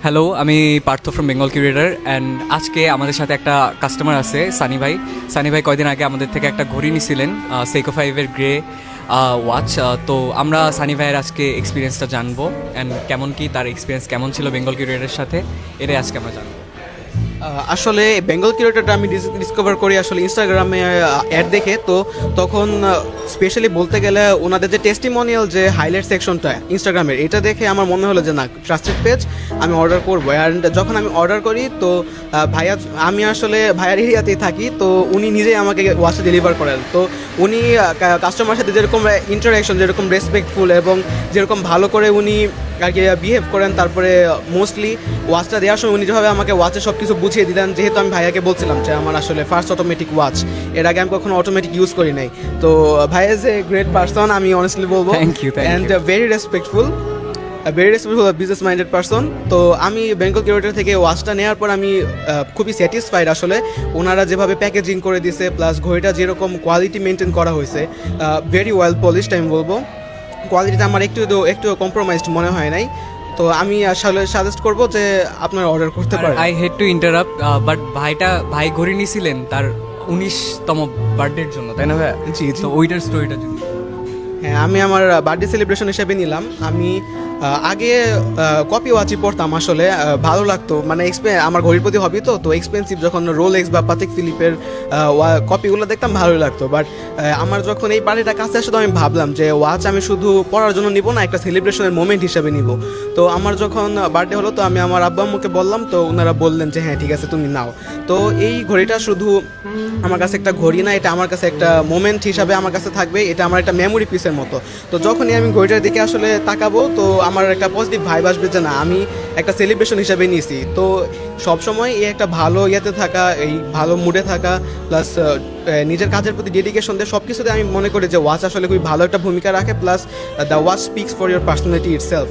Hello, আমি Partha from Bengal curator and আজকে আমাদের সাথে একটা কাস্টমার আছে সানি ভাই কয়দিন আগে আমাদের থেকে একটা ঘড়ি নিছিলেন সেকো 5-এর গ্রে ওয়াচ। তো আমরা সানি ভাইয়ের আজকে এক্সপিরিয়েন্সটা জানবো অ্যান্ড কেমন কি তার এক্সপিরিয়েন্স কেমন ছিল বেঙ্গল কিউরেটারের সাথে, এটাই আজকে আমরা জানবো। আসলে বেঙ্গল কিউরেটারটা আমি ডিসকভার করি আসলে ইনস্টাগ্রামে অ্যাড দেখে। তো তখন স্পেশালি বলতে গেলে ওনাদের যে টেস্টিমোনিয়াল যে হাইলাইট সেকশনটা ইনস্টাগ্রামের, এটা দেখে আমার মনে হলো যে না, ট্রাস্টেড পেজ, আমি অর্ডার করবো। অ্যান্ড যখন আমি অর্ডার করি তো আমি আসলে ভাইয়ার এরিয়াতেই থাকি, তো উনি নিজেই আমাকে ওয়াচটা ডেলিভার করেন। তো উনি কাস্টমারের সাথে যেরকম ইন্টারাকশন, যেরকম রেসপেক্টফুল এবং যেরকম ভালো করে উনি আর কি বিহেভ করেন, তারপরে মোস্টলি ওয়াচটা দেওয়ার সময় উনি যেভাবে আমাকে ওয়াচের সব কিছু বুঝিয়ে দিলেন, যেহেতু আমি ভাইয়াকে বলছিলাম যে আমার আসলে ফার্স্ট অটোমেটিক ওয়াচ, এর আগে আমি কখনো অটোমেটিক ইউজ করি নাই। তো ভাইয়া ইজ এ গ্রেট পারসন, আমি অনেস্টলি বলবো। Thank you and very respectful business minded person. তো আমি বেঙ্গল কিউরেটার থেকে ওয়াচটা নেওয়ার পর আমি খুবই স্যাটিসফাইড। আসলে ওনারা যেভাবে প্যাকেজিং করে দিছে, প্লাস ঘড়িটা যেরকম কোয়ালিটি মেনটেন করা হয়েছে, ভেরি ওয়েল পলিশড আমি বলবো। কোয়ালিটিটা আমার একটু কম্প্রোমাইজড মনে হয় নাই। তো আমি আসলে সাজেস্ট করবো যে আপনারা অর্ডার করতে পারেন। I head to interrupt, but ভাই ঘড়ি নিছিলেন তার 19তম বার্থডের জন্য, তাই না ভাই? জি, জি। তো ওইটার স্টোরিটা যদি। হ্যাঁ, আমি আমার বার্থডে সেলিব্রেশন হিসেবে নিলাম। আমি আগে কপি ওয়াচই পড়তাম, আসলে ভালো লাগতো, মানে আমার ঘড়ির প্রতি হবি তো এক্সপেন্সিভ যখন রোলেক্স বা পাতেক ফিলিপের কপিগুলো দেখতাম ভালোই লাগতো। বাট আমার যখন এই পার্টিটা কাছে আসতো, আমি ভাবলাম যে ওয়াচ আমি শুধু পড়ার জন্য নিব না, একটা সেলিব্রেশনের মোমেন্ট হিসেবে নিব। তো আমার যখন বার্থডে হলো, তো আমি আমার আব্বা আম্মুকে বললাম, তো ওনারা বললেন যে হ্যাঁ ঠিক আছে তুমি নাও। তো এই ঘড়িটা শুধু আমার কাছে একটা ঘড়ি না, এটা আমার কাছে একটা মোমেন্ট হিসাবে আমার কাছে থাকবে, এটা আমার একটা মেমোরি পিসের মতো। তো যখনই আমি ঘড়িটার দিকে আসলে তাকাবো, তো আমার একটা পজিটিভ ভাইব আসবে যে না, আমি একটা সেলিব্রেশন হিসাবে নিয়েছি। তো সবসময় এই একটা ভালো ইয়েতে থাকা, এই ভালো মুডে থাকা, প্লাস নিজের কাজের প্রতি ডেডিকেশন দিয়ে সব কিছুতে আমি মনে করি যে ওয়াচ আসলে খুবই ভালো একটা ভূমিকা রাখে। Plus the watch speaks for your personality itself.